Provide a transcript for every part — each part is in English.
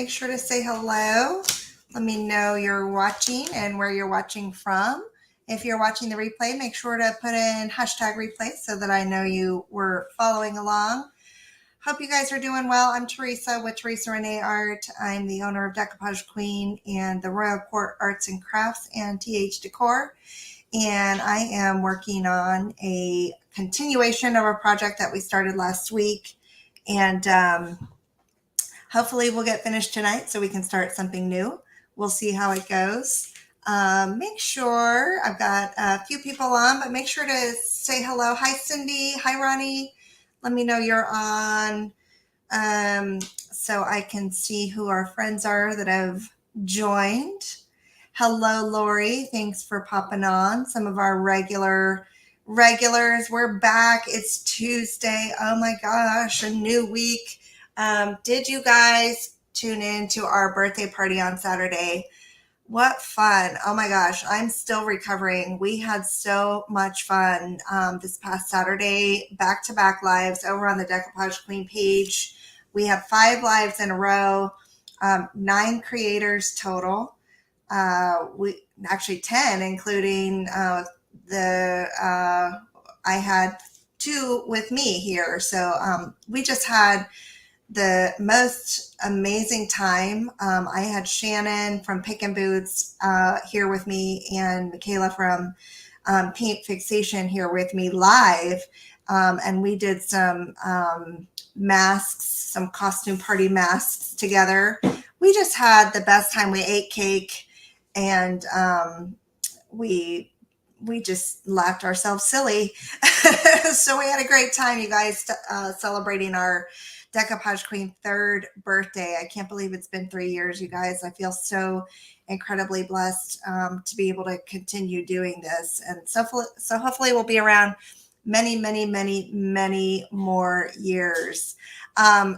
make sure to say hello. Let me know you're watching and where you're watching from. If you're watching the replay, make sure to put in hashtag replay so that I know you were following along. Hope you guys are doing well. I'm Teresa with Teresa Rene Art. I'm the owner of Decoupage Queen and the Royal Court Arts and Crafts and TH Decor. And I am working on a continuation of a project that we started last week. And hopefully we'll get finished tonight so we can start something new. We'll see how it goes. Make sure, I've got a few people on, but make sure to say hello. Hi, Cindy. Hi, Ronnie. Let me know you're on so I can see who our friends are that have joined. Hello, Lori. Thanks for popping on. Some of our regulars. We're back. It's Tuesday. Oh my gosh, a new week. Did you guys tune in to our birthday party on Saturday? What fun. Oh my gosh, I'm still recovering. We had so much fun this past Saturday, back-to-back lives over on the Decoupage Queen page. We had 5 lives in a row, 9 creators total. We actually 10, including I had 2 with me here. So we just had the most amazing time. I had Shannon from Pick and Boots here with me, and Michaela from Paint Fixation here with me live. And we did some masks, some costume party masks together. We just had the best time. We ate cake, and we just laughed ourselves silly. So we had a great time, you guys, celebrating our Decoupage Queen 3rd birthday. I can't believe it's been 3 years, you guys. I feel so incredibly blessed to be able to continue doing this. And so hopefully we'll be around many, many, many, many more years.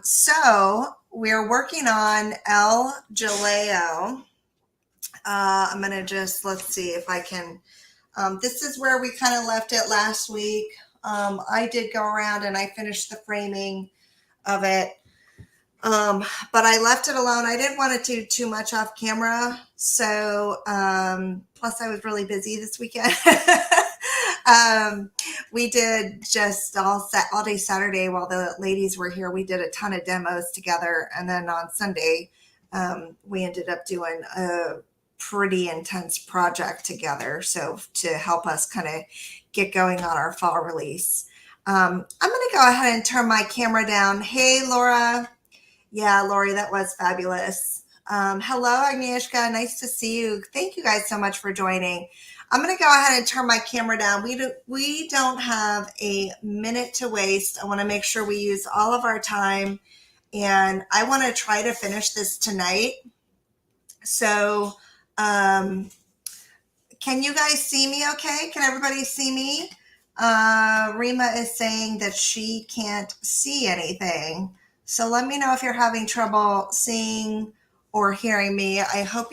So we're working on Jaleo. I'm going to just, let's see if I can, this is where we kind of left it last week. I did go around and I finished the framing of it. But I left it alone. I didn't want to do too much off camera. So, plus I was really busy this weekend. We did just all day Saturday while the ladies were here. We did a ton of demos together. And then on Sunday, we ended up doing a pretty intense project together. So to help us kind of get going on our fall release. I'm going to go ahead and turn my camera down. Hey, Laura. Yeah, Lori, that was fabulous. Hello, Agnieszka. Nice to see you. Thank you guys so much for joining. I'm going to go ahead and turn my camera down. We don't have a minute to waste. I want to make sure we use all of our time, and I want to try to finish this tonight. So, can you guys see me okay? Can everybody see me? Rima is saying that she can't see anything. So let me know if you're having trouble seeing or hearing me. I hope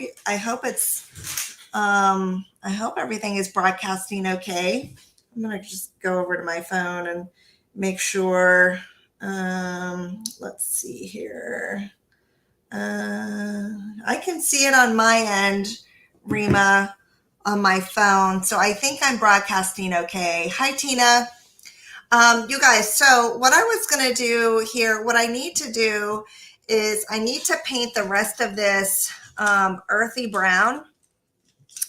everything is broadcasting okay. I'm going to just go over to my phone and make sure. Let's see here. I can see it on my end, Rima, on my phone. So I think I'm broadcasting okay. Hi, Tina. You guys, so what I was going to do here, what I need to do is I need to paint the rest of this earthy brown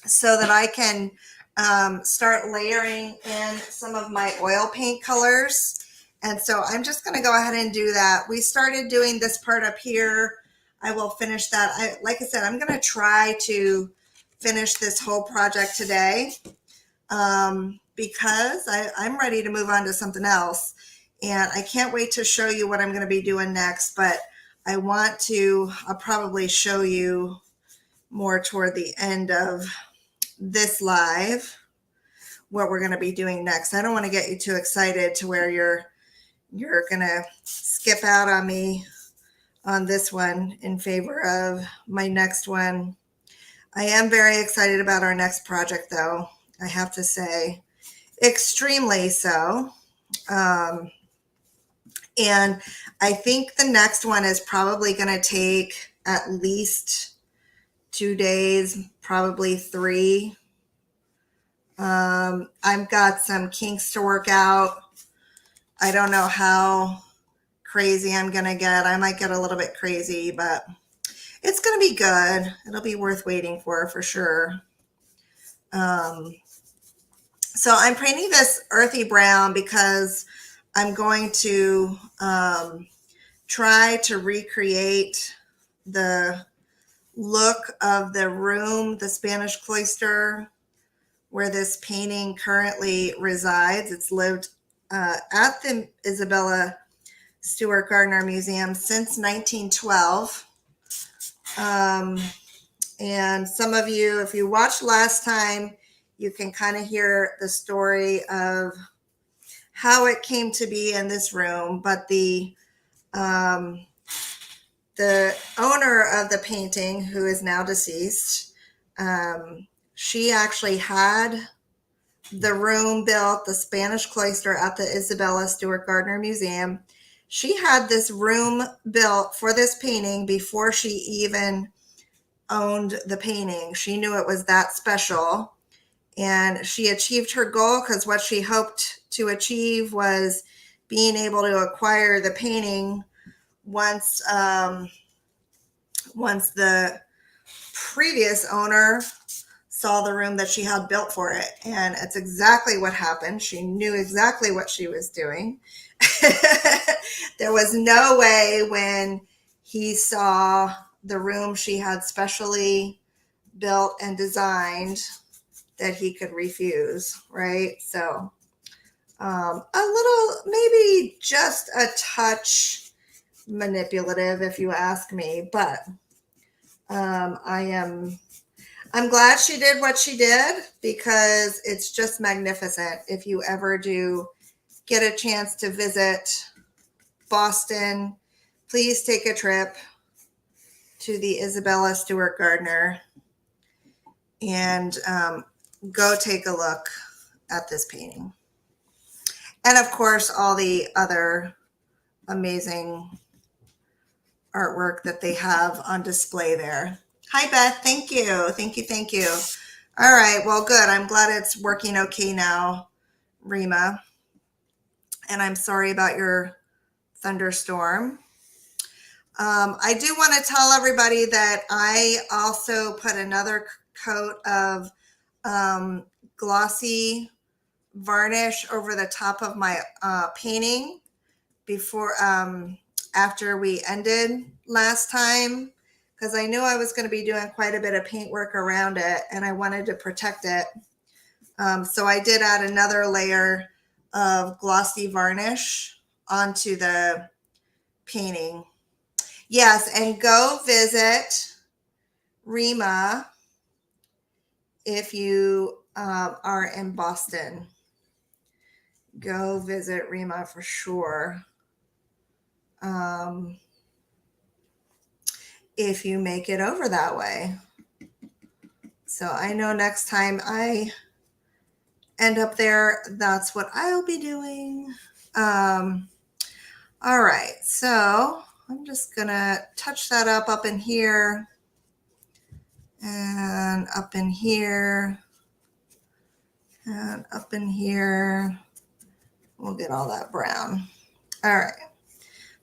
so that I can start layering in some of my oil paint colors. And so I'm just going to go ahead and do that. We started doing this part up here. I will finish that. Like I said, I'm going to try to finish this whole project today because I'm ready to move on to something else. And I can't wait to show you what I'm going to be doing next. But I'll probably show you more toward the end of this live what we're going to be doing next. I don't want to get you too excited to where you're going to skip out on me on this one in favor of my next one. I am very excited about our next project, though, I have to say. Extremely so. And I think the next one is probably going to take at least 2 days, probably 3. I've got some kinks to work out. I don't know how crazy I'm going to get. I might get a little bit crazy, but it's going to be good. It'll be worth waiting for sure. So I'm painting this earthy brown because I'm going to try to recreate the look of the room, the Spanish cloister, where this painting currently resides. It's lived at the Isabella Stewart Gardner Museum since 1912. And some of you, if you watched last time, you can kind of hear the story of how it came to be in this room. But the owner of the painting, who is now deceased, she actually had the room built, the Spanish cloister at the Isabella Stewart Gardner Museum. She had this room built for this painting before she even owned the painting. She knew it was that special, and she achieved her goal because what she hoped to achieve was being able to acquire the painting once the previous owner saw the room that she had built for it. And it's exactly what happened. She knew exactly what she was doing. There was no way when he saw the room she had specially built and designed that he could refuse, right? So a little, maybe just a touch manipulative, if you ask me, but I'm glad she did what she did, because it's just magnificent. If you ever do get a chance to visit Boston, please take a trip to the Isabella Stewart Gardner and go take a look at this painting. And of course, all the other amazing artwork that they have on display there. Hi, Beth. Thank you. Thank you. Thank you. All right. Well, good. I'm glad it's working okay now, Rima. And I'm sorry about your thunderstorm. I do want to tell everybody that I also put another coat of glossy varnish over the top of my painting before after we ended last time, because I knew I was going to be doing quite a bit of paint work around it and I wanted to protect it. So I did add another layer of glossy varnish onto the painting. Yes, and go visit Rima if you are in Boston. Go visit Rima for sure. If you make it over that way. So I know next time I end up there, that's what I'll be doing. All right, so I'm just gonna touch that up in here and up in here and up in here. We'll get all that brown. All right,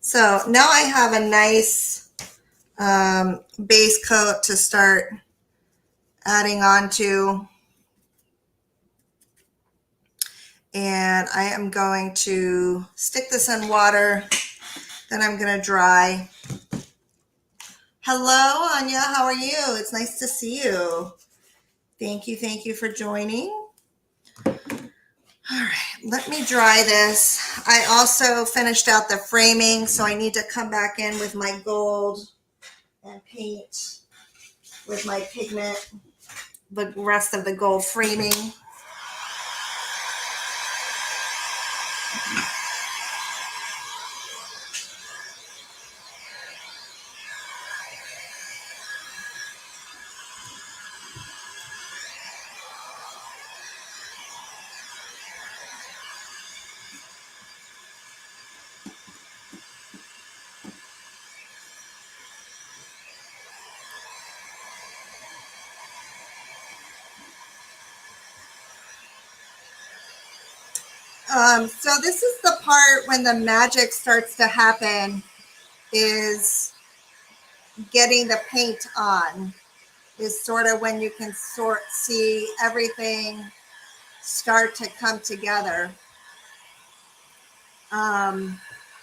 so now I have a nice base coat to start adding on to. And I am going to stick this in water. Then I'm going to dry. Hello, Anya. How are you? It's nice to see you. Thank you. Thank you for joining. All right, let me dry this. I also finished out the framing, so I need to come back in with my gold and paint with my pigment the rest of the gold framing. So this is the part when the magic starts to happen, is getting the paint on, is sort of when you can see everything start to come together. And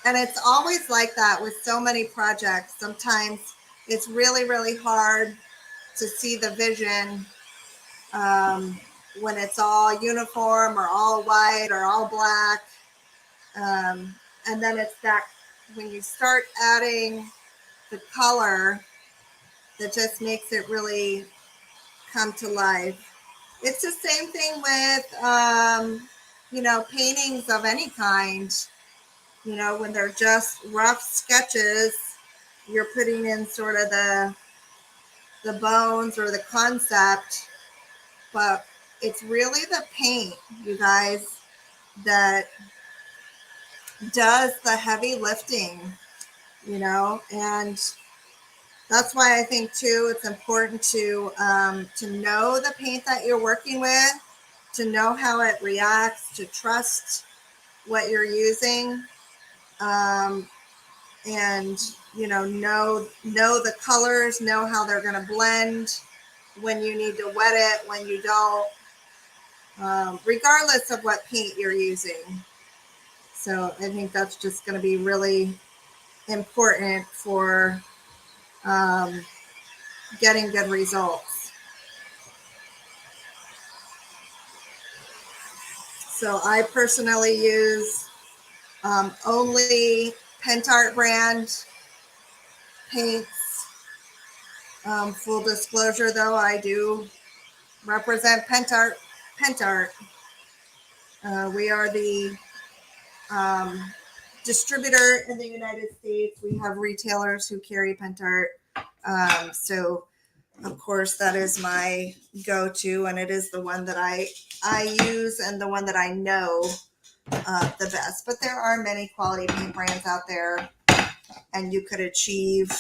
it's always like that with so many projects. Sometimes it's really, really hard to see the vision when it's all uniform or all white or all black. And then it's that when you start adding the color that just makes it really come to life. It's the same thing with, paintings of any kind. When they're just rough sketches, you're putting in sort of the bones or the concept, but it's really the paint, you guys, that does the heavy lifting, and that's why I think too it's important to know the paint that you're working with, to know how it reacts, to trust what you're using, and know the colors, know how they're going to blend, when you need to wet it, when you don't, regardless of what paint you're using. So I think that's just going to be really important for getting good results. So I personally use only Pentart brand paints. Full disclosure though, I do represent Pentart. We are the distributor in the United States. We have retailers who carry Pentart. So of course that is my go-to, and it is the one that I use and the one that I know the best. But there are many quality paint brands out there, and you could achieve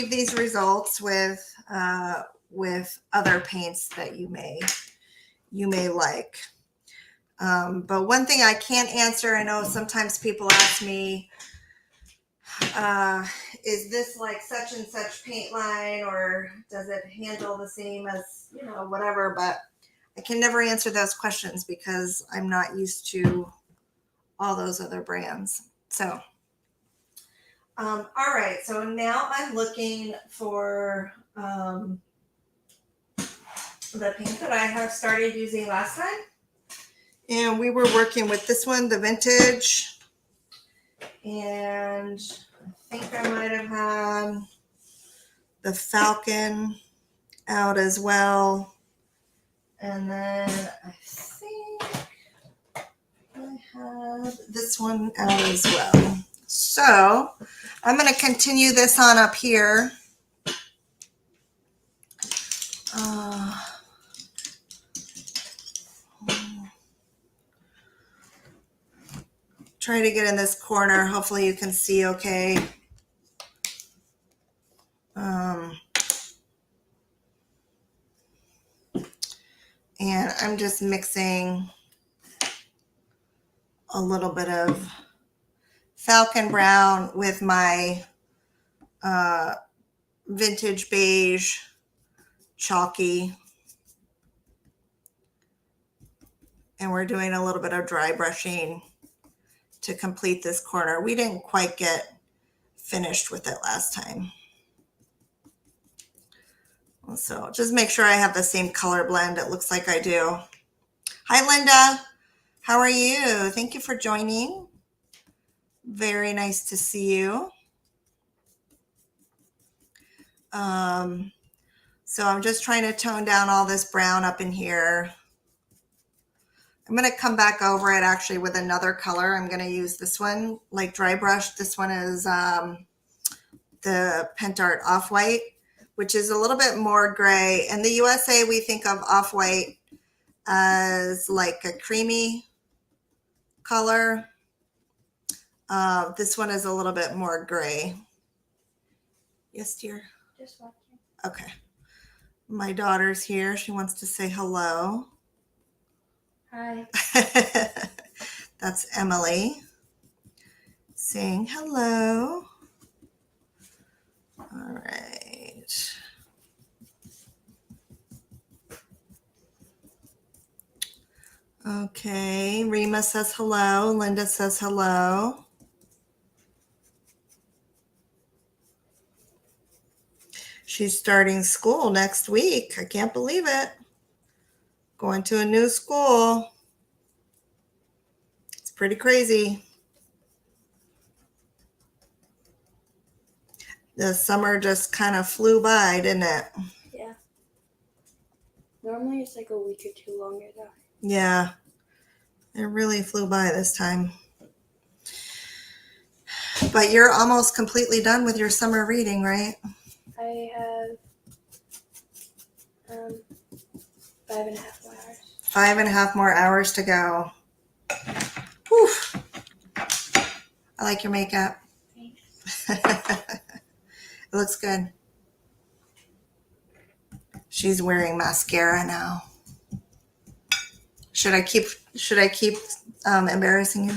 these results with other paints that you may like. But one thing I can't answer, I know sometimes people ask me, is this like such and such paint line, or does it handle the same as, whatever, but I can never answer those questions because I'm not used to all those other brands. So, all right. So now I'm looking for the paint that I have started using last time. And we were working with this one, the vintage. And I think I might have had the Falcon out as well. And then I think I have this one out as well. So I'm going to continue this on up here. Try to get in this corner. Hopefully you can see okay. And I'm just mixing a little bit of Falcon Brown with my vintage beige chalky. And we're doing a little bit of dry brushing to complete this corner. We didn't quite get finished with it last time. So just make sure I have the same color blend. It looks like I do. Hi, Linda. How are you? Thank you for joining. Very nice to see you. So I'm just trying to tone down all this brown up in here. I'm going to come back over it actually with another color. I'm going to use this one, like dry brush. This one is the Pentart Off-White, which is a little bit more gray. In the USA, we think of Off-White as like a creamy color. This one is a little bit more gray. Yes, dear? Just watching. Okay. My daughter's here. She wants to say hello. Hi. That's Emily saying hello. All right. Okay, Rima says hello. Linda says hello. She's starting school next week. I can't believe it. Going to a new school. It's pretty crazy. The summer just kind of flew by, didn't it? Yeah. Normally it's like a week or two longer though. Yeah. It really flew by this time. But you're almost completely done with your summer reading, right? I have 5.5 more hours. 5.5 more hours to go. Whew. I like your makeup. Thanks. It looks good. She's wearing mascara now. Should I keep embarrassing you?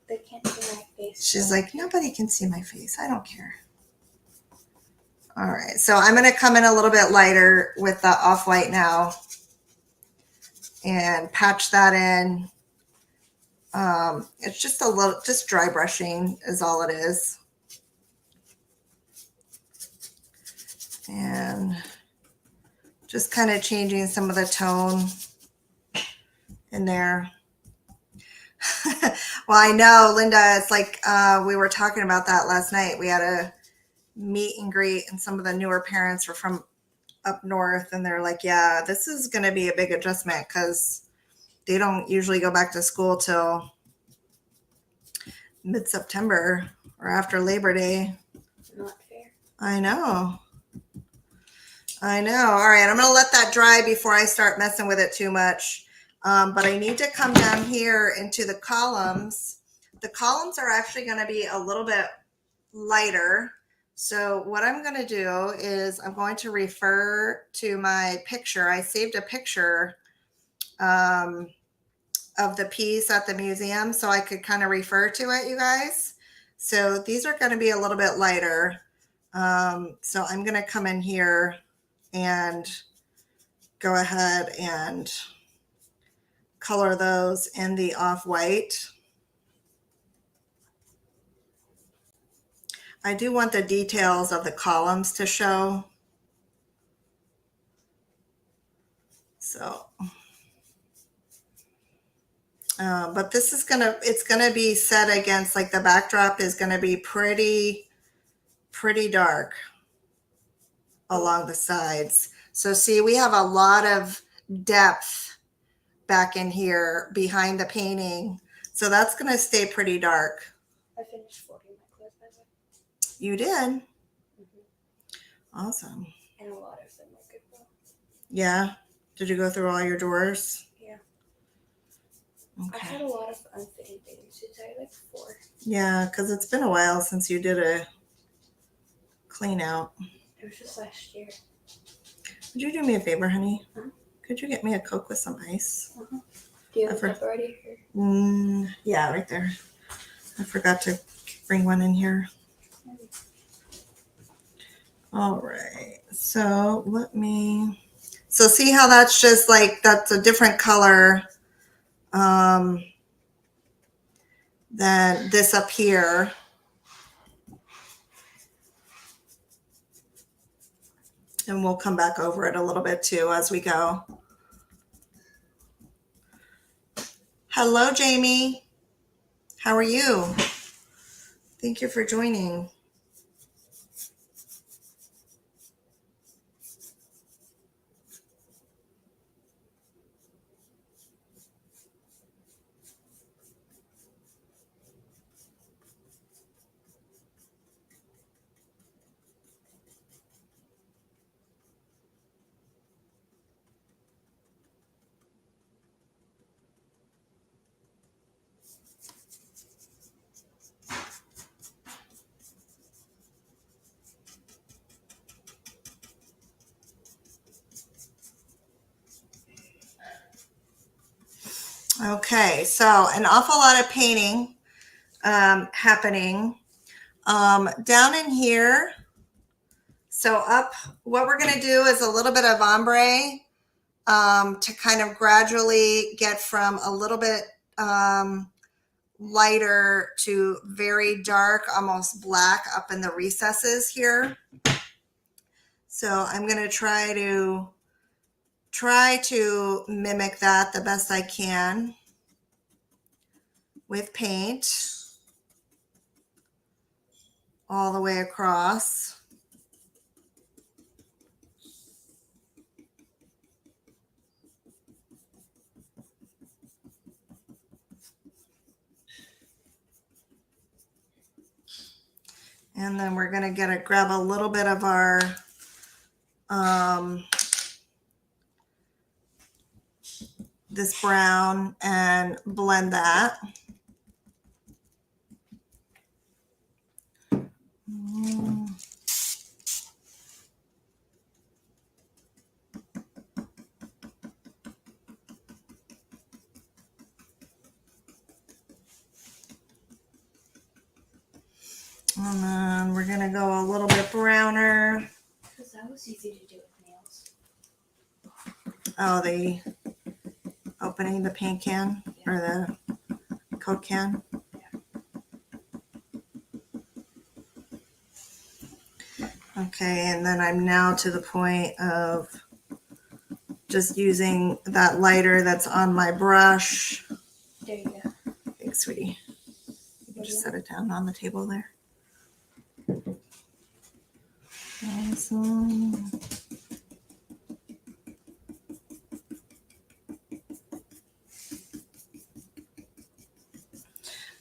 They can't see my face. She's like, nobody can see my face. I don't care. All right, so I'm going to come in a little bit lighter with the off-white now and patch that in. It's just just dry brushing is all it is. And just kind of changing some of the tone in there. Well, I know, Linda, it's like we were talking about that last night. We had a meet and greet, and some of the newer parents were from up north, and they're like, yeah, this is going to be a big adjustment because they don't usually go back to school till mid-September or after Labor Day. Not fair. I know. All right, I'm going to let that dry before I start messing with it too much. But I need to come down here into the columns. The columns are actually going to be a little bit lighter. So what I'm going to do is I'm going to refer to my picture. I saved a picture of the piece at the museum so I could kind of refer to it, you guys. So these are going to be a little bit lighter. So I'm going to come in here and go ahead and color those in the off-white. I do want the details of the columns to show. So, but this is it's gonna be set against, like, the backdrop is gonna be pretty dark along the sides. So see, we have a lot of depth back in here behind the painting. So that's gonna stay pretty dark. I finished folding my clothes by the way. You did? Awesome. And a lot of them are good though. Yeah? Did you go through all your drawers? Yeah. Okay. I had a lot of unfitting bathing suits. I had like 4. Yeah, because it's been a while since you did a clean out. It was just last year. Would you do me a favor, honey? Huh? Could you get me a Coke with some ice? Do you have a cup already? Yeah, right there. I forgot to bring one in here. All right. So so see how that's just like, that's a different color than this up here. And we'll come back over it a little bit too as we go. Hello, Jamie. How are you? Thank you for joining. Okay, so an awful lot of painting happening down in here. So up, what we're going to do is a little bit of ombre to kind of gradually get from a little bit lighter to very dark, almost black up in the recesses here. So I'm going to try to mimic that the best I can with paint all the way across. And then we're going to grab a little bit of our this brown and blend that. And then we're going to go a little bit browner. Because that was easy to do with nails. Oh, the opening the paint can or the Coke can. Okay, and then I'm now to the point of just using that lighter that's on my brush. There you go. Thanks, sweetie. You can just set it down on the table there. Awesome.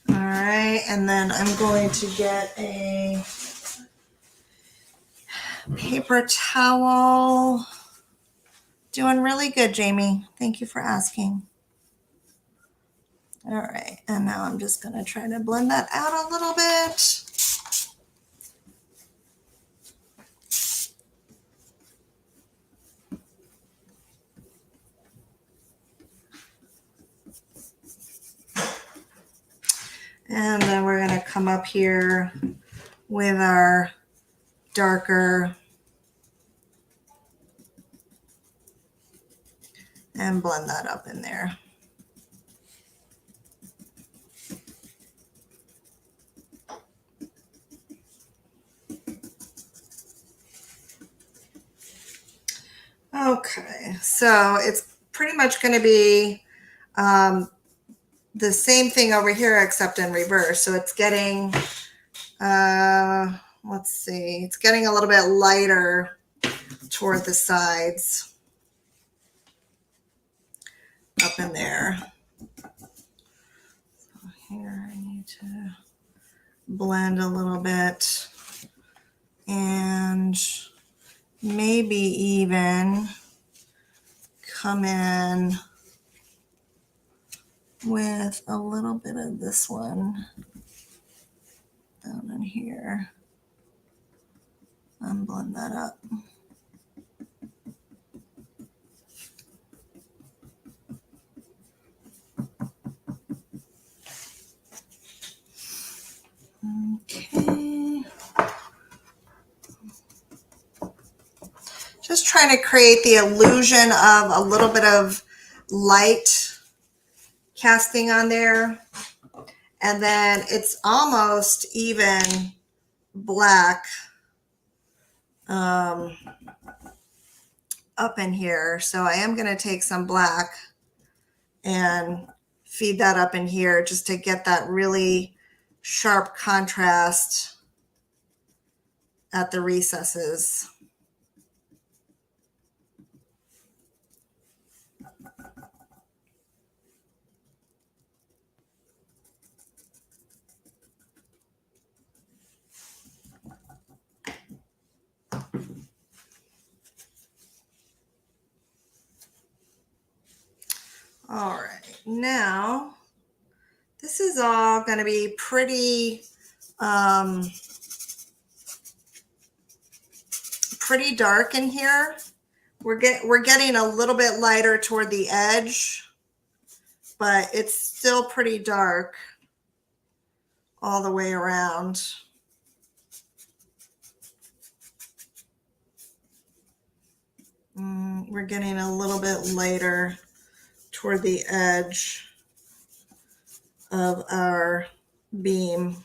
All right, and then I'm going to get a paper towel. Doing really good, Jamie. Thank you for asking. All right, and now I'm just going to try to blend that out a little bit. And then we're going to come up here with our darker and blend that up in there. Okay, so it's pretty much going to be the same thing over here except in reverse. So it's getting, let's see, it's getting a little bit lighter toward the sides up in there. So here I need to blend a little bit and maybe even come in with a little bit of this one down in here and blend that up. Okay. Just trying to create the illusion of a little bit of light casting on there. And then it's almost even black up in here. So I am going to take some black and feed that up in here just to get that really sharp contrast at the recesses. All right, now this is all going to be pretty pretty dark in here. We're getting a little bit lighter toward the edge but it's still pretty dark all the way around. We're getting a little bit lighter toward the edge of our beam.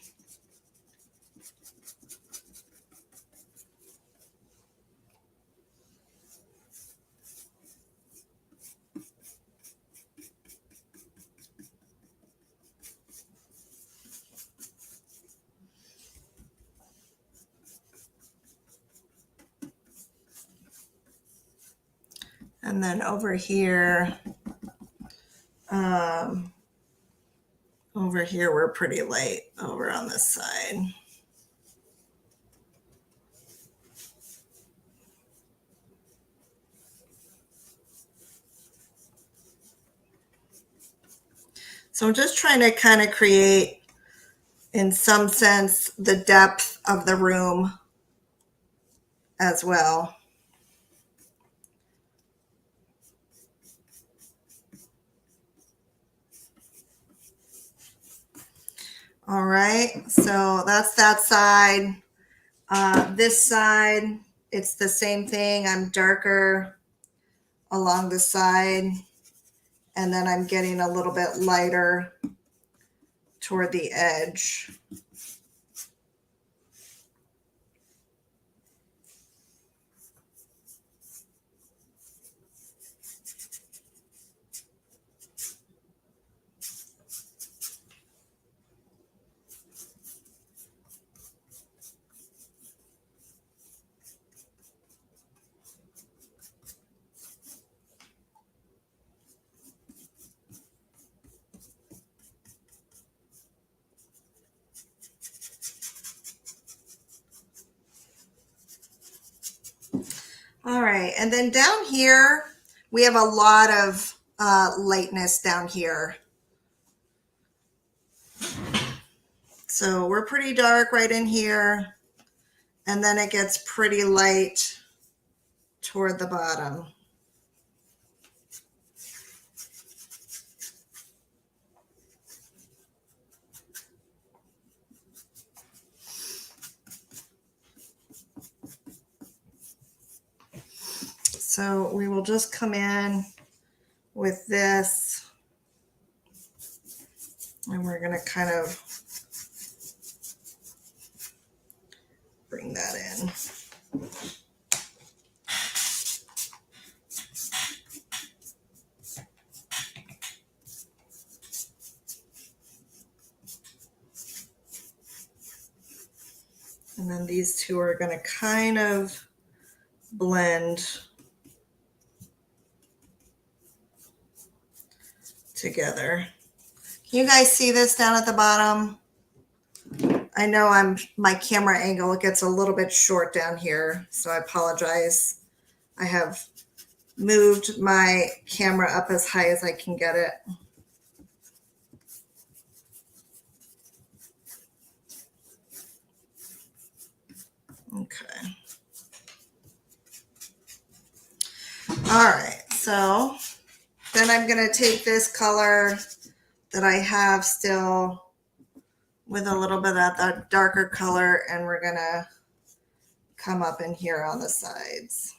And then over here, we're pretty light over on this side. So I'm just trying to kind of create, in some sense, the depth of the room as well. All right, so that's that side. This side, it's the same thing. I'm darker along the side, and then I'm getting a little bit lighter toward the edge. All right, and then down here, we have a lot of lightness down here. So we're pretty dark right in here, and then it gets pretty light toward the bottom. So we will just come in with this, and we're going to kind of bring that in. And then these two are going to kind of blend together. Can you guys see this down at the bottom? I know my camera angle gets a little bit short down here, so I apologize. I have moved my camera up as high as I can get it. Okay. All right, so then I'm going to take this color that I have still with a little bit of that darker color, and we're going to come up in here on the sides.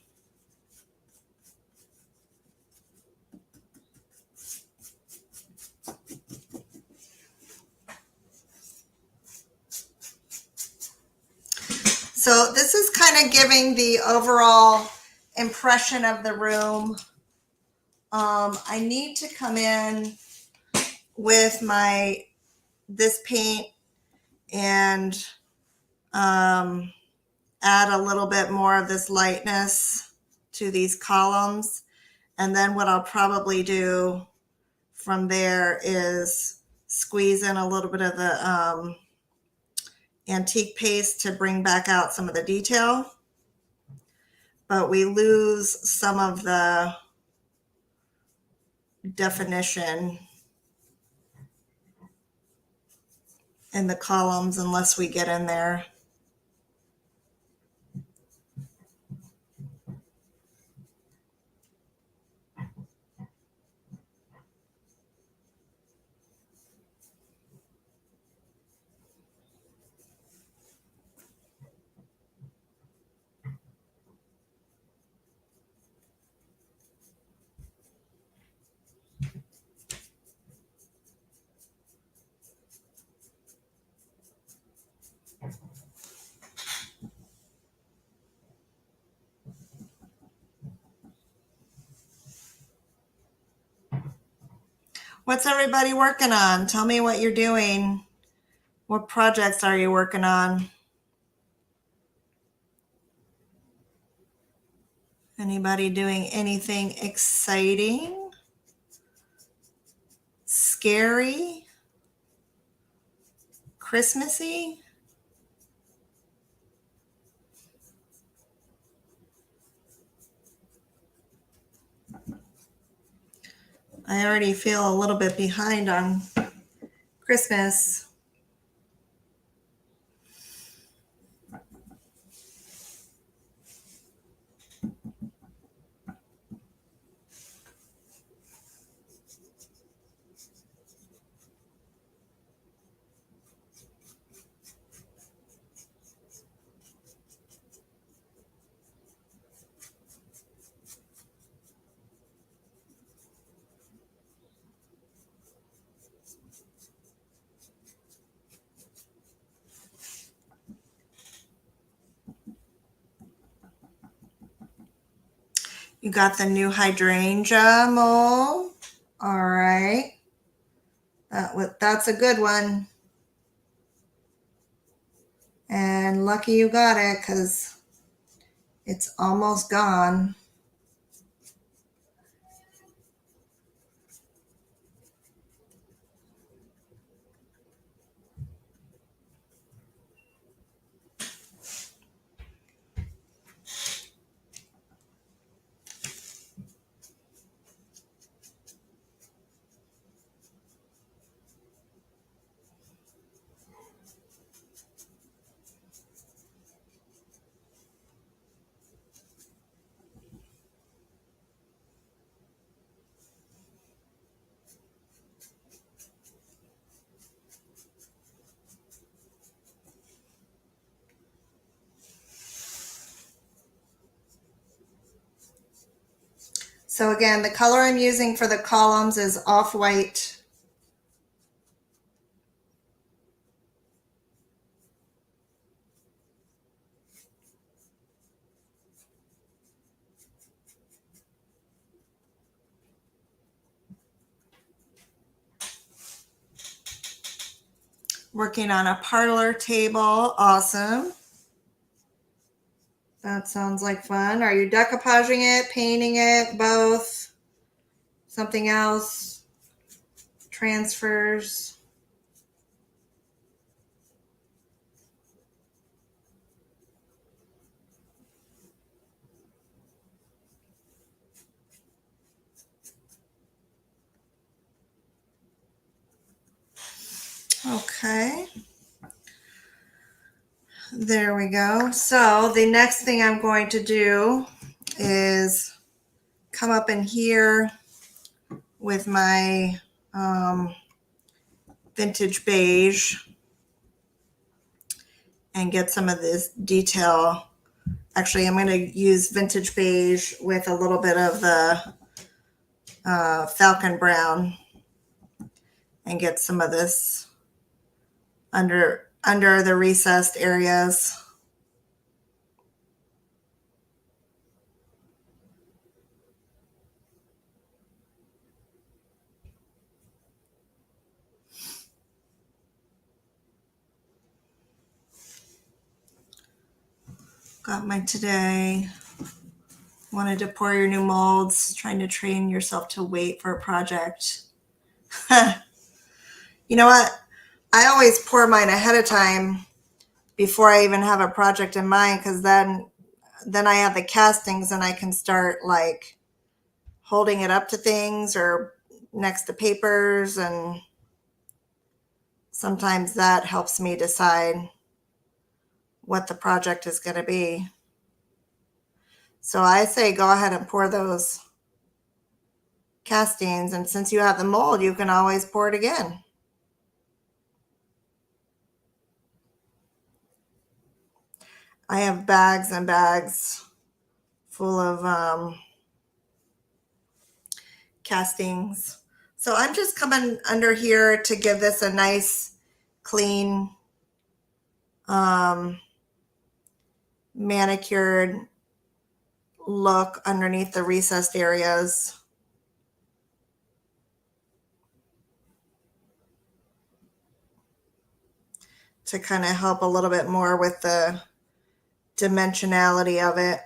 So this is kind of giving the overall impression of the room. I need to come in with this paint and add a little bit more of this lightness to these columns. And then what I'll probably do from there is squeeze in a little bit of the antique paste to bring back out some of the detail. But we lose some of the definition in the columns unless we get in there. What's everybody working on? Tell me what you're doing. What projects are you working on? Anybody doing anything exciting? Scary? Christmassy? I already feel a little bit behind on Christmas. You got the new hydrangea mold. All right. That's a good one. And lucky you got it because it's almost gone. So again, the color I'm using for the columns is off-white. Working on a parlor table. Awesome. That sounds like fun. Are you decoupaging it, painting it, both? Something else? Transfers? Okay. There we go. So the next thing I'm going to do is come up in here with my vintage beige and get some of this detail. Actually, I'm going to use vintage beige with a little bit of the falcon brown and get some of this under the recessed areas. Got mine today. Wanted to pour your new molds, trying to train yourself to wait for a project. You know what? I always pour mine ahead of time before I even have a project in mind, because then I have the castings and I can start like holding it up to things or next to papers, and sometimes that helps me decide what the project is going to be. So I say go ahead and pour those castings, and since you have the mold, you can always pour it again. I have bags and bags full of castings. So I'm just coming under here to give this a nice, clean, manicured look underneath the recessed areas. to kind of help a little bit more with the dimensionality of it.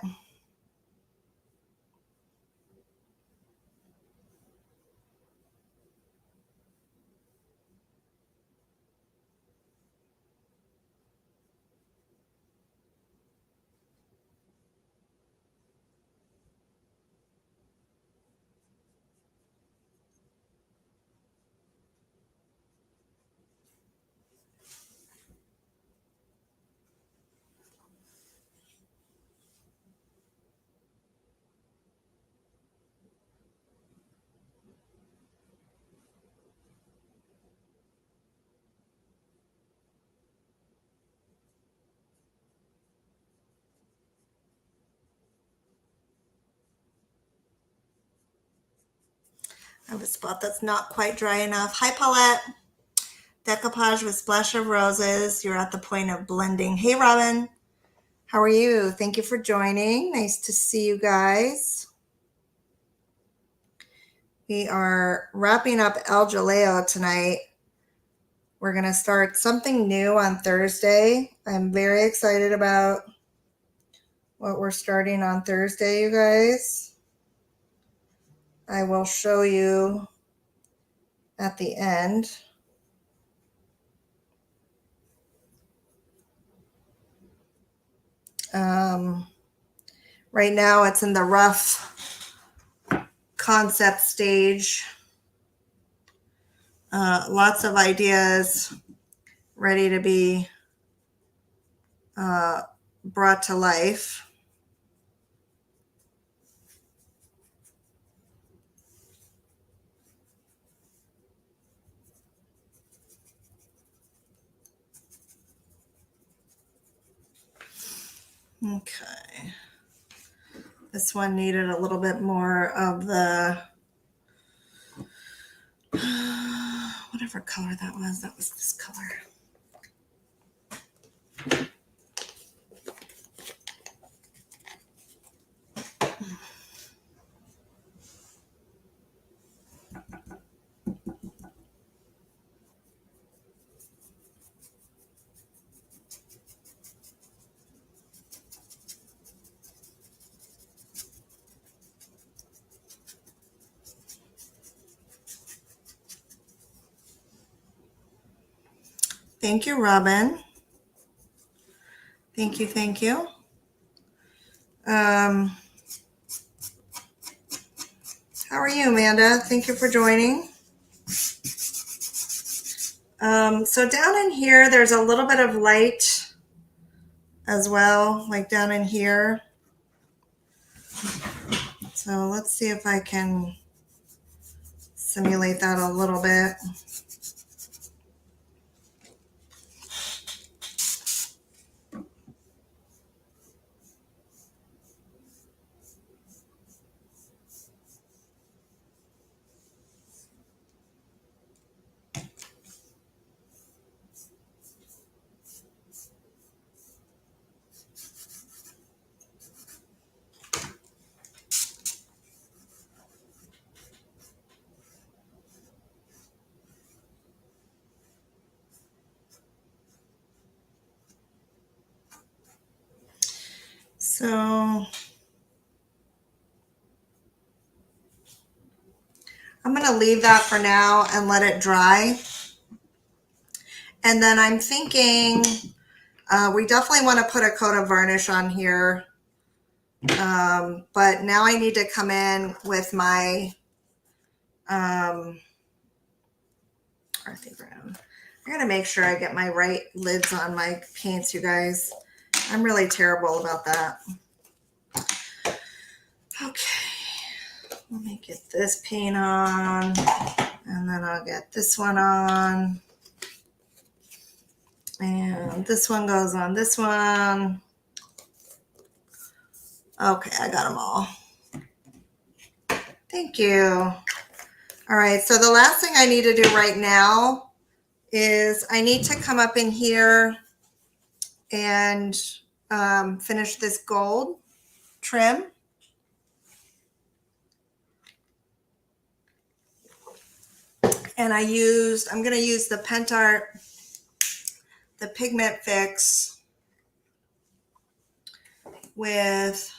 I have a spot that's not quite dry enough. Hi, Paulette. Decoupage with splash of roses. You're at the point of blending. Hey, Robin. How are you? Thank you for joining. Nice to see you guys. We are wrapping up El Jaleo tonight. We're going to start something new on Thursday. I'm very excited about what we're starting on Thursday, you guys. I will show you at the end. Right now it's in the rough concept stage. Lots of ideas ready to be brought to life. Okay. This one needed a little bit more of the, whatever color that was this color. Thank you, Robin. Thank you, thank you. How are you, Amanda? Thank you for joining. So down in here, there's a little bit of light as well, like down in here. So let's see if I can simulate that a little bit. So I'm going to leave that for now and let it dry. And then I'm thinking we definitely want to put a coat of varnish on here. But now I need to come in with my Earthy Brown. I got to make sure I get my right lids on my paints, you guys. I'm really terrible about that. Okay. Let me get this paint on, and then I'll get this one on. And this one goes on this one. Okay, I got them all. Thank you. All right, so the last thing I need to do right now is I need to come up in here and finish this gold trim. And I'm going to use the Pentart the pigment fix with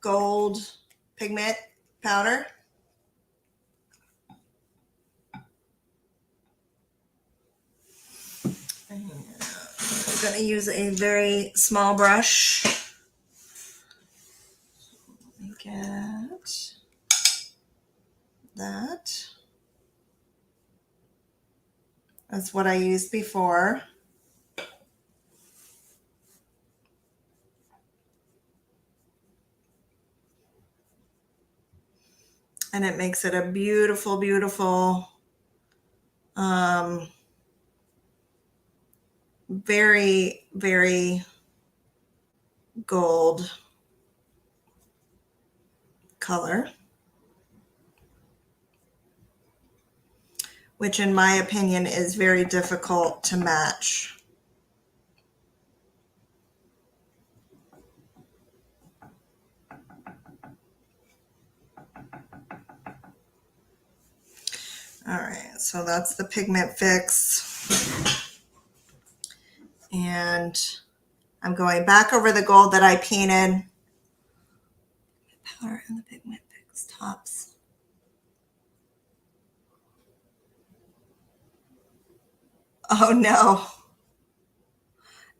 gold pigment powder. I'm going to use a very small brush. Let me get that. That's what I used before. And it makes it a beautiful, beautiful, very, very gold color, which in my opinion is very difficult to match. All right, so that's the pigment fix. And I'm going back over the gold that I painted. Powder and the pigment fix tops. Oh no.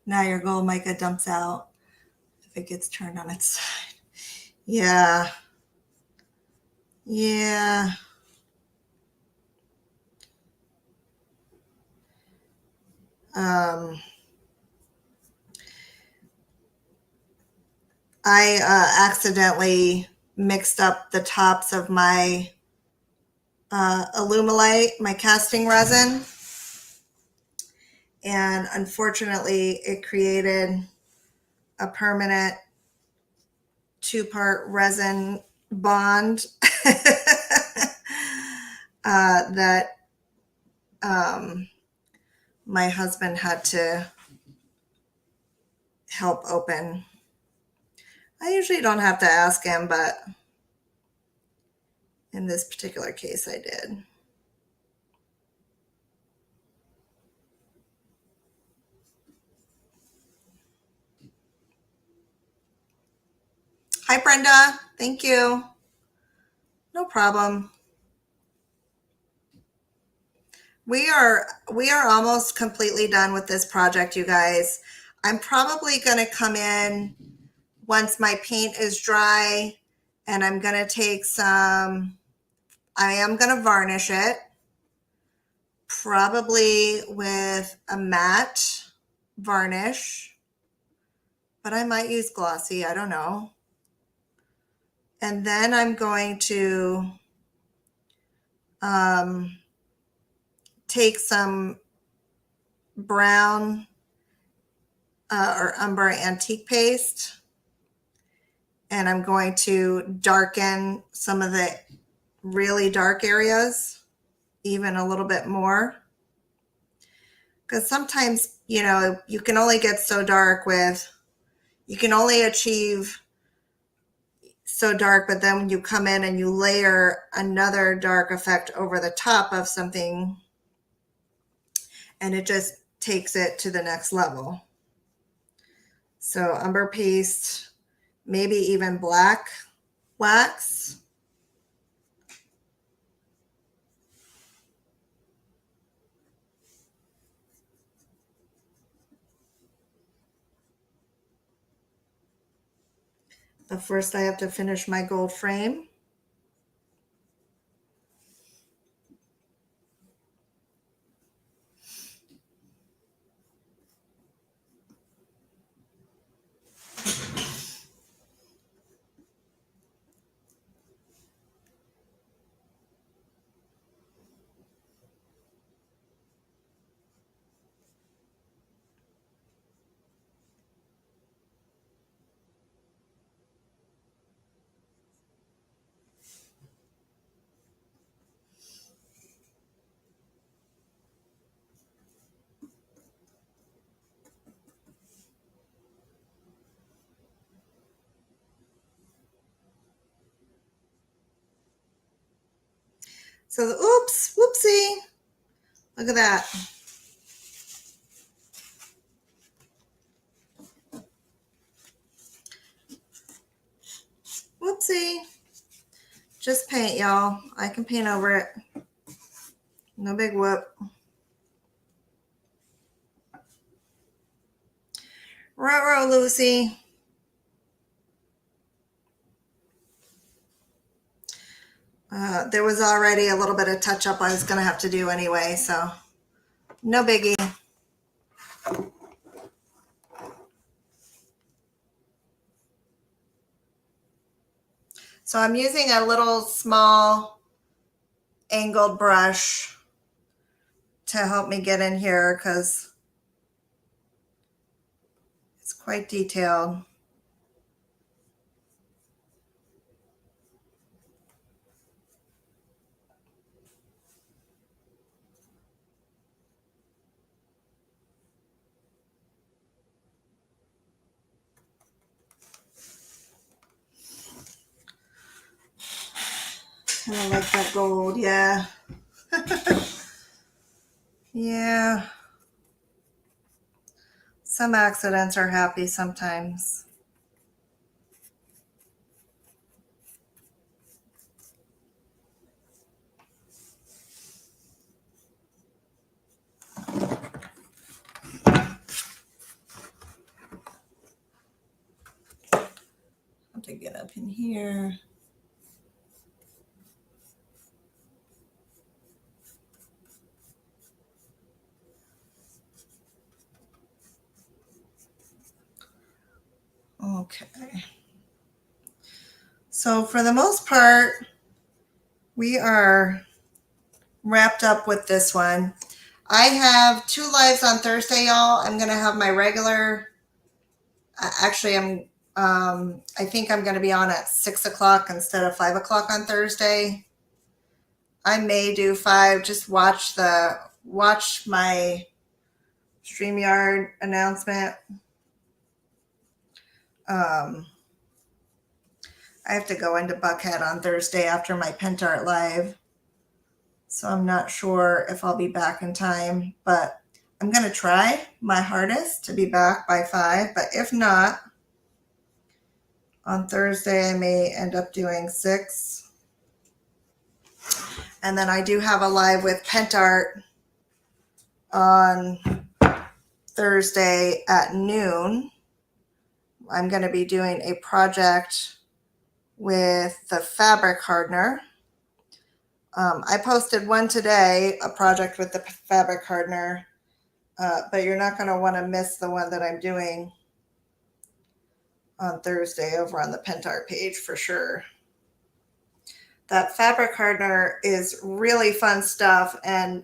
Now your gold mica dumps out if it gets turned on its side. Yeah. Yeah. I accidentally mixed up the tops of my Alumilite, my casting resin. And unfortunately, it created a permanent two-part resin bond that my husband had to help open. I usually don't have to ask him, but in this particular case, I did. Hi, Brenda. Thank you. No problem. We are almost completely done with this project, you guys. I'm probably going to come in once my paint is dry, and I'm going to take some, I am going to varnish it, probably with a matte varnish, but I might use glossy, I don't know. And then I'm going to take some brown or umber antique paste, and I'm going to darken some of the really dark areas even a little bit more. Because sometimes, you know, you can only get so dark with, you can only achieve so dark, but then when you come in and you layer another dark effect over the top of something, and it just takes it to the next level. So umber paste, maybe even black wax. But first I have to finish my gold frame. So, oops, whoopsie. Look at that. see. Just paint, y'all. I can paint over it. No big whoop. Ruh-roh, Lucy. There was already a little bit of touch up I was going to have to do anyway, so no biggie. So I'm using a little small angled brush to help me get in here because it's quite detailed. Kind of like that gold, yeah. Yeah. Some accidents are happy sometimes. Have to get up in here. Okay. So for the most part, we are wrapped up with this one. I have 2 lives on Thursday, y'all. I'm going to have my regular, actually, I think I'm going to be on at 6 o'clock instead of 5 o'clock on Thursday. I may do 5, just watch my StreamYard announcement. I have to go into Buckhead on Thursday after my Pentart live. So I'm not sure if I'll be back in time, but I'm going to try my hardest to be back by 5. But if not, on Thursday, I may end up doing 6. And then I do have a live with Pentart on Thursday at noon. I'm going to be doing a project with the fabric hardener. I posted one today, a project with the fabric hardener, but you're not going to want to miss the one that I'm doing on Thursday over on the Pentart page for sure. That fabric hardener is really fun stuff and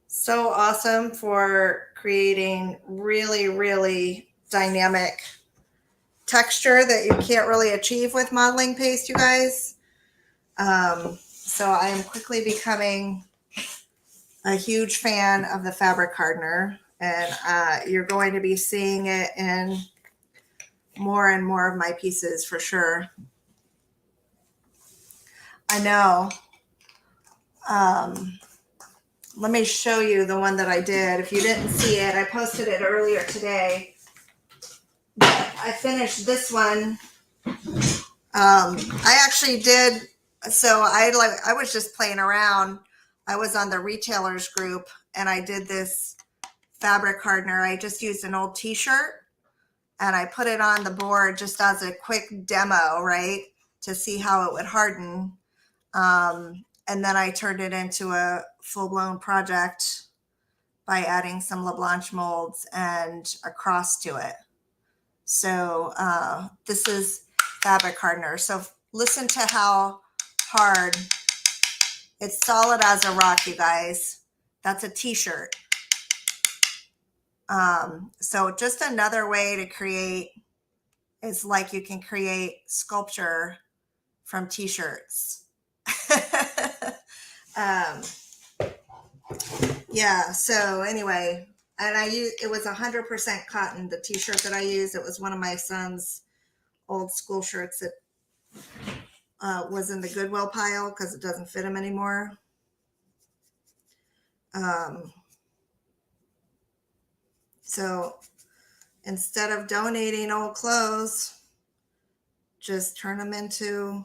so awesome for creating really, really dynamic texture that you can't really achieve with modeling paste, you guys. So I am quickly becoming a huge fan of the fabric hardener, and you're going to be seeing it in more and more of my pieces for sure. I know. Let me show you the one that I did. If you didn't see it, I posted it earlier today. But I finished this one. I actually did. So I was just playing around. I was on the retailers group and I did this fabric hardener. I just used an old t-shirt and I put it on the board just as a quick demo, right? To see how it would harden. And then I turned it into a full-blown project by adding some LeBlanc molds and a cross to it. So this is fabric hardener. So listen to how hard. It's solid as a rock, you guys. That's a t-shirt. So just another way to create is like you can create sculpture from t-shirts. Yeah, so anyway, and it was 100% cotton, the t-shirt that I used. It was one of my son's old school shirts that was in the Goodwill pile because it doesn't fit him anymore. So instead of donating old clothes, just turn them into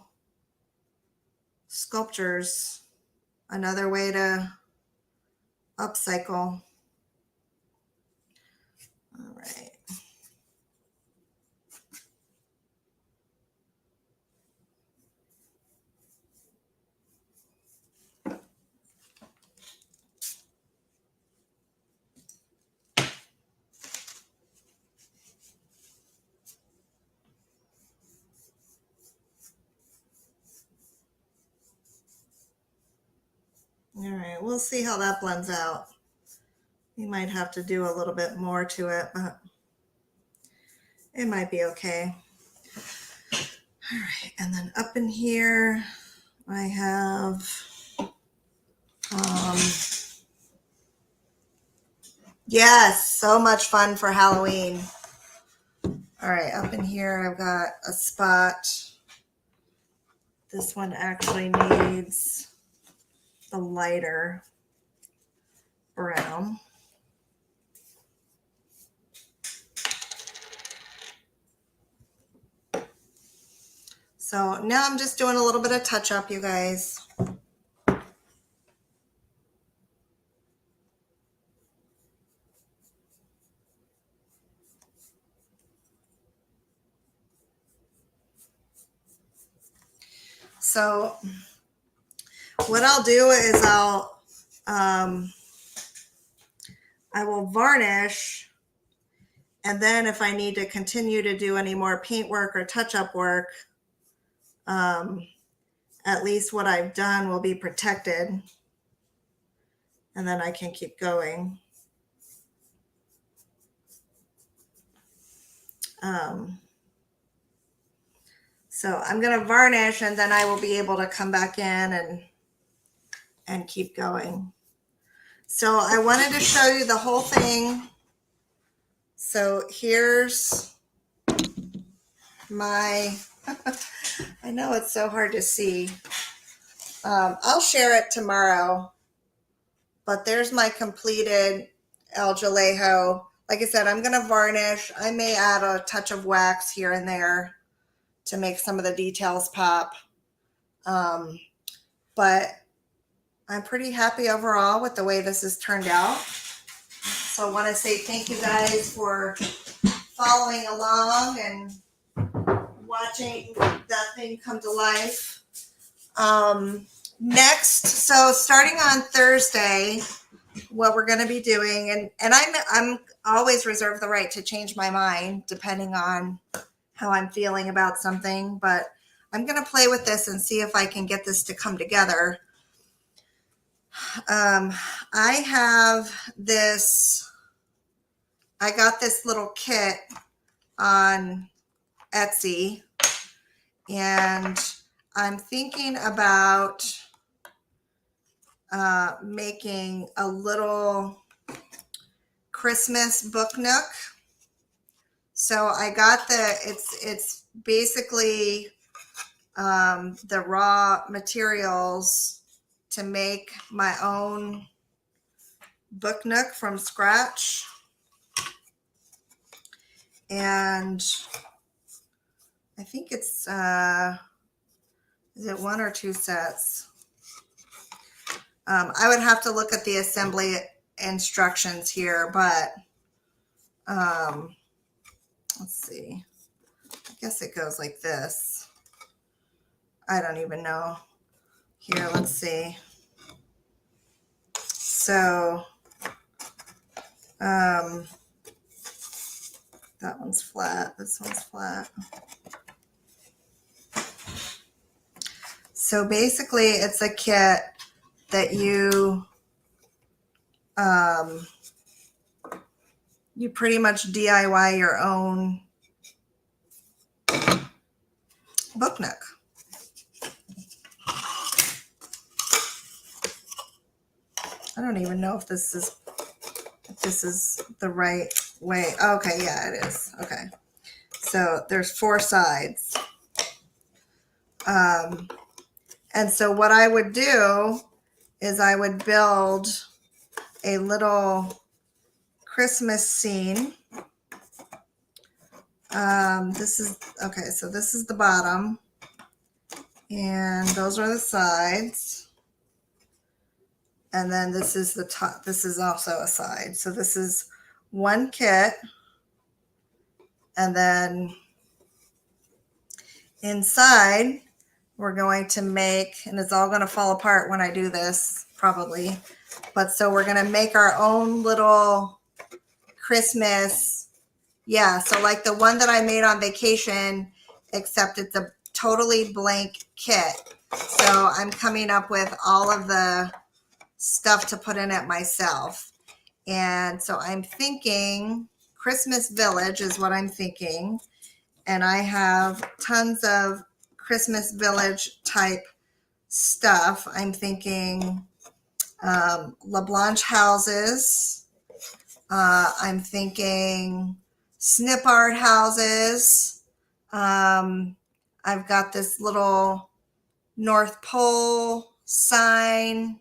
sculptures. Another way to upcycle. All right. All right, we'll see how that blends out. You might have to do a little bit more to it, but it might be okay. All right, and then up in here, I have, yes, so much fun for Halloween. All right, up in here, I've got a spot. This one actually needs the lighter brown. So now I'm just doing a little bit of touch up, you guys. So what I'll do is I will varnish, and then if I need to continue to do any more paint work or touch up work, at least what I've done will be protected, and then I can keep going. So I'm going to varnish, and then I will be able to come back in and keep going. So I wanted to show you the whole thing. So here's my, I know it's so hard to see. I'll share it tomorrow, but there's my completed Jaleo. Like I said, I'm going to varnish. I may add a touch of wax here and there to make some of the details pop. But I'm pretty happy overall with the way this has turned out. So I want to say thank you guys for following along and watching that thing come to life. Next, so starting on Thursday, what we're going to be doing, and I'm always reserve the right to change my mind depending on how I'm feeling about something, but I'm going to play with this and see if I can get this to come together. I have this, I got this little kit on Etsy, and I'm thinking about making a little Christmas book nook. So I got it's basically the raw materials to make my own book nook from scratch. And I think it's, is it 1 or 2 sets? I would have to look at the assembly instructions here, but let's see. I guess it goes like this. I don't even know. Here, let's see. So, that one's flat. This one's flat. So basically, it's a kit that you pretty much DIY your own book nook. I don't even know if this is the right way. Okay, yeah, it is. Okay. So there's 4 sides. And so what I would do is I would build a little Christmas scene. This is, okay, so this is the bottom. And those are the sides. And then this is the top. This is also a side. So this is one kit. And then inside, we're going to make, and it's all going to fall apart when I do this, probably. But so we're going to make our own little Christmas. Yeah, so like the one that I made on vacation, except it's a totally blank kit. So I'm coming up with all of the stuff to put in it myself. And so I'm thinking Christmas Village is what I'm thinking. And I have tons of Christmas Village type stuff. I'm thinking La Blanche houses. I'm thinking snip art houses. I've got this little North Pole sign.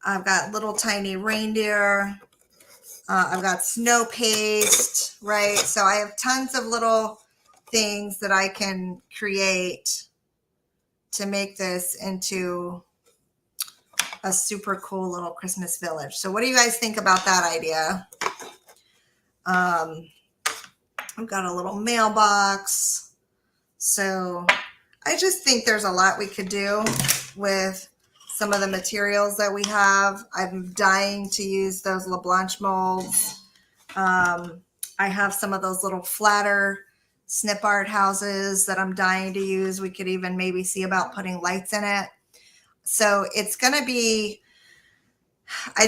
I've got little tiny reindeer. I've got snow paste, right? So I have tons of little things that I can create to make this into a super cool little Christmas village. So what do you guys think about that idea? I've got a little mailbox. So I just think there's a lot we could do with some of the materials that we have. I'm dying to use those La Blanche molds. I have some of those little flatter snip art houses that I'm dying to use. We could even maybe see about putting lights in it. So it's going to be, I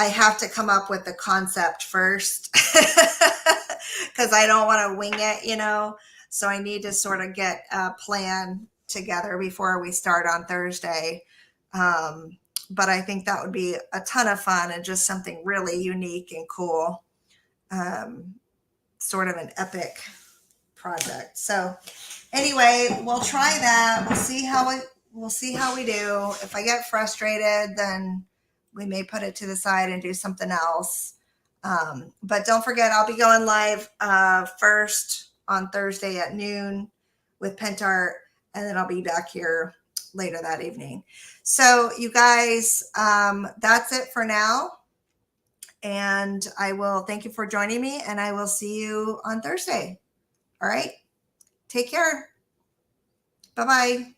have to come up with the concept first because I don't want to wing it, you know. So I need to sort of get a plan together before we start on Thursday. But I think that would be a ton of fun and just something really unique and cool. Sort of an epic project. So anyway, we'll try that. We'll see how we do. If I get frustrated, then we may put it to the side and do something else. But don't forget, I'll be going live first on Thursday at noon with Pentart, and then I'll be back here later that evening. So you guys, that's it for now. And I will thank you for joining me, and I will see you on Thursday. All right. Take care. Bye-bye.